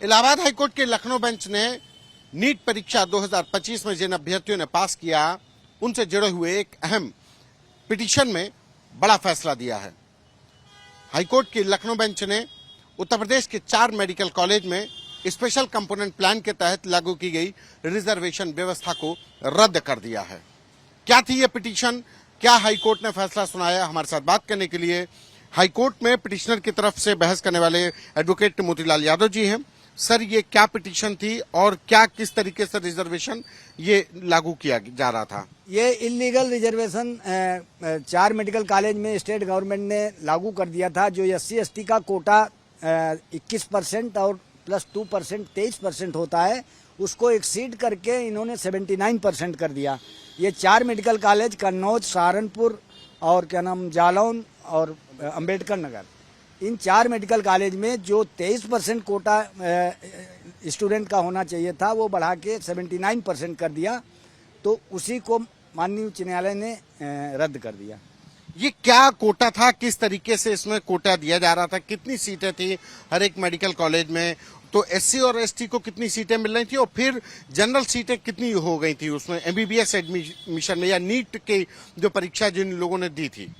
Allahabad high court के Lucknow bench ने NEET परीक्षा 2025 में जिन अभ्यर्थियों ने पास किया उनसे जुड़े हुए एक अहम पिटीशन में बड़ा फैसला दिया है। हाईकोर्ट की लखनऊ बेंच ने उत्तर प्रदेश के 4 मेडिकल कॉलेज में स्पेशल कंपोनेंट प्लान के तहत लागू की गई रिजर्वेशन व्यवस्था को रद्द कर दिया है। क्या थी ये पिटीशन, क्या हाईकोर्ट ने फैसला सुनाया, हमारे साथ बात करने के लिए हाईकोर्ट में पिटिशनर की तरफ से बहस करने वाले एडवोकेट मोतीलाल यादव जी हैं। सर, ये क्या पिटीशन थी और क्या किस तरीके से रिजर्वेशन ये लागू किया जा रहा था? ये इलीगल रिजर्वेशन 4 मेडिकल कॉलेज में स्टेट गवर्नमेंट ने लागू कर दिया था। जो SC/ST का कोटा 21% और प्लस 2% 23% होता है, उसको एक्सीड करके इन्होंने 79% कर दिया। ये 4 मेडिकल कॉलेज कन्नौज, सहारनपुर और क्या नाम जालौन और अंबेडकर नगर, इन 4 मेडिकल कॉलेज में जो 23% कोटा स्टूडेंट का होना चाहिए था वो बढ़ा के 79% कर दिया। तो उसी को माननीय उच्च न्यायालय ने रद्द कर दिया। ये क्या कोटा था, किस तरीके से इसमें कोटा दिया जा रहा था, कितनी सीटें थी हर एक मेडिकल कॉलेज में, तो SC और ST को कितनी सीटें मिल रही थी और फिर जनरल सीटें कितनी हो गई थी उसमें MBBS एडमिशन में या नीट की जो परीक्षा जिन लोगों ने दी थी?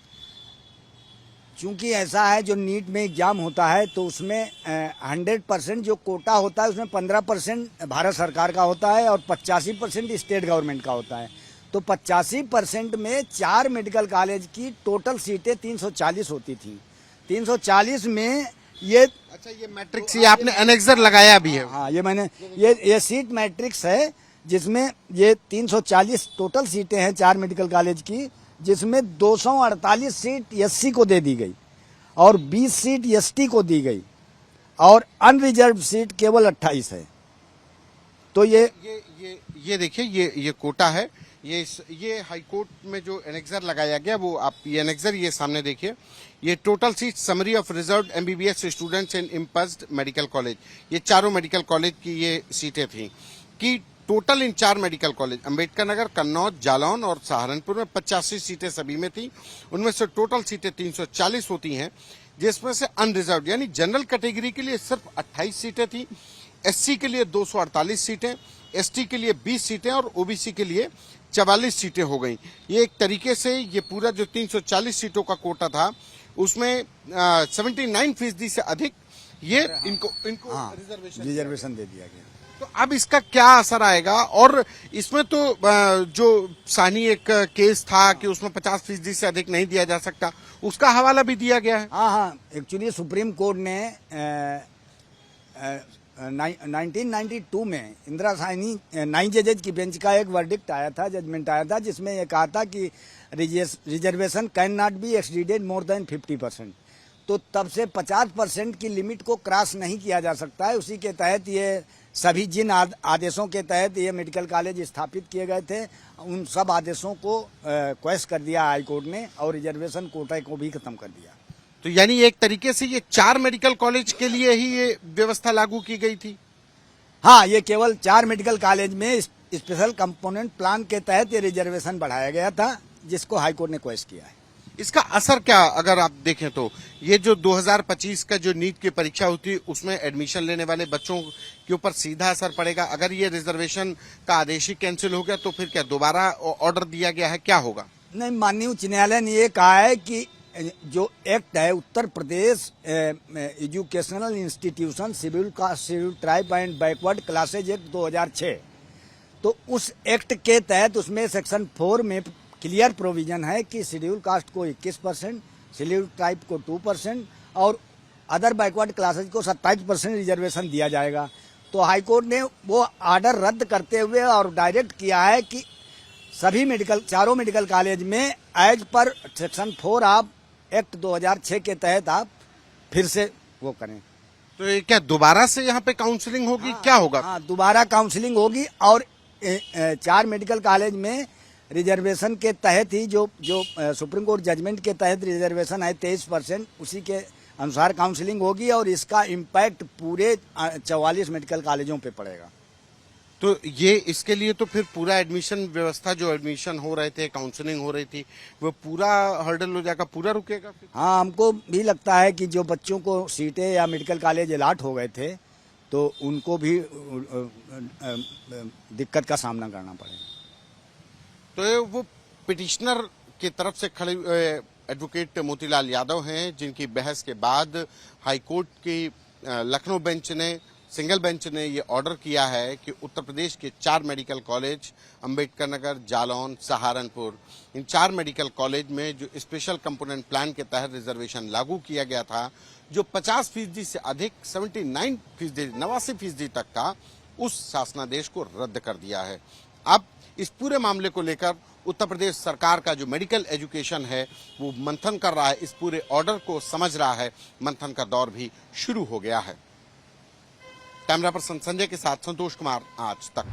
चूंकि ऐसा है, जो नीट में एग्जाम होता है तो उसमें 100% जो कोटा होता है उसमें 15% भारत सरकार का होता है और 85% स्टेट गवर्नमेंट का होता है। तो 85% में 4 मेडिकल कॉलेज की टोटल सीटें 340 होती थी। 340 में ये अच्छा, ये मैट्रिक्स ये आपने एनेक्सर लगाया भी है? हाँ, ये मैंने ये सीट मैट्रिक्स है जिसमें ये 340 टोटल सीटें हैं 4 मेडिकल कॉलेज की, जिसमें 248 सीट SC को दे दी गई और 20 सीट ST को दी गई और अनरिजर्व सीट केवल 28 है। तो ये देखिए, ये कोटा है। ये हाईकोर्ट में जो एनेक्सर लगाया गया वो आप ये एनेक्सर ये सामने देखिए। ये total seat summary of reserved MBBS students in impulsed medical college, ये चारों मेडिकल कॉलेज की ये सीटें थी कि total in 4 medical college Ambedkar Nagar, Kannauj, Jalaun और सहारनपुर में 85 सीटें सभी में थी। उनमें से टोटल सीटें 340 होती हैं, जिसमें से अनरिजर्व्ड यानी जनरल कैटेगरी के लिए सिर्फ 28 सीटें थी, SC के लिए 248 सीटें, ST के लिए 20 सीटें और OBC के लिए 44 सीटें हो गई। ये एक तरीके से ये पूरा जो 340 सीटों का कोटा था उसमें 79% से अधिक ये इनको रिजर्वेशन दे दिया गया। तो अब इसका क्या असर आएगा? और इसमें तो जो सानी एक केस था कि उसमें 50% से अधिक नहीं दिया जा सकता, उसका हवाला भी दिया गया है। हाँ, एक्चुअली सुप्रीम कोर्ट ने 1992 में इंदिरा साहनी 9 जजेज की बेंच का एक वर्डिक्ट आया था, जजमेंट आया था, जिसमें यह कहा था कि reservation can not be exceeded more than 50%। तो तब से 50% की लिमिट को क्रॉस नहीं किया जा सकता है। उसी के तहत ये सभी जिन आदेशों के तहत ये मेडिकल कॉलेज स्थापित किए गए थे, उन सब आदेशों को क्वेश कर दिया हाईकोर्ट ने और रिजर्वेशन कोटा को भी खत्म कर दिया। तो यानी एक तरीके से ये 4 मेडिकल कॉलेज के लिए ही ये व्यवस्था लागू की गई थी? हाँ, ये केवल 4 मेडिकल कॉलेज में स्पेशल कंपोनेंट प्लान के तहत ये रिजर्वेशन बढ़ाया गया था, जिसको हाईकोर्ट ने क्वेश किया है। इसका असर क्या अगर आप देखें तो ये जो 2025 का जो नीट की परीक्षा होती है उसमें एडमिशन लेने वाले बच्चों के ऊपर सीधा असर पड़ेगा। अगर ये रिजर्वेशन का आदेश ही कैंसिल हो गया तो फिर क्या दोबारा ऑर्डर दिया गया है, क्या होगा? नहीं, माननीय उच्च न्यायालय ने ये कहा है कि जो एक्ट है Uttar Pradesh educational institution schedule tribe and backward classes act 2006, तो उस एक्ट के तहत उसमें सेक्शन 4 में क्लियर प्रोविजन है कि शेड्यूल कास्ट को 21%, शेड्यूल ट्राइब को 2% और अदर बैकवर्ड क्लासेज को 27% रिजर्वेशन दिया जाएगा। तो हाईकोर्ट ने वो आर्डर रद्द करते हुए और डायरेक्ट किया है कि सभी चारों मेडिकल कॉलेज में as per section 4 of act 2006 के तहत आप फिर से वो करें। तो ये क्या दोबारा से यहाँ पे काउंसलिंग होगी? क्या होगा? हाँ, दोबारा काउंसलिंग होगी और 4 मेडिकल कॉलेज में रिजर्वेशन के तहत ही जो सुप्रीम कोर्ट जजमेंट के तहत रिजर्वेशन है 23%, उसी के अनुसार काउंसलिंग होगी और इसका इम्पैक्ट पूरे 44 मेडिकल कॉलेजों पे पड़ेगा। तो ये इसके लिए तो फिर पूरा एडमिशन व्यवस्था, जो एडमिशन हो रहे थे, काउंसलिंग हो रही थी, वो पूरा हर्डल हो जाएगा, पूरा रुकेगा फिर? हाँ, हमको भी लगता है कि जो बच्चों को सीटें या मेडिकल कॉलेज अलाट हो गए थे तो उनको भी दिक्कत का सामना करना पड़ेगा। तो ये वो पिटिशनर की तरफ से खड़े एडवोकेट मोतीलाल यादव हैं, जिनकी बहस के बाद हाईकोर्ट की लखनऊ बेंच ने, सिंगल बेंच ने ये ऑर्डर किया है कि उत्तर प्रदेश के 4 मेडिकल कॉलेज, अंबेडकर नगर, जालौन, सहारनपुर, इन 4 मेडिकल कॉलेज में जो स्पेशल कंपोनेंट प्लान के तहत रिजर्वेशन लागू किया गया था, जो 50% से अधिक 79%, 89% तक था, उस शासनादेश को रद्द कर दिया है। अब इस पूरे मामले को लेकर उत्तर प्रदेश सरकार का जो मेडिकल एजुकेशन है वो मंथन कर रहा है, इस पूरे ऑर्डर को समझ रहा है, मंथन का दौर भी शुरू हो गया है। कैमरा पर्सन संजय के साथ संतोष कुमार, आज तक।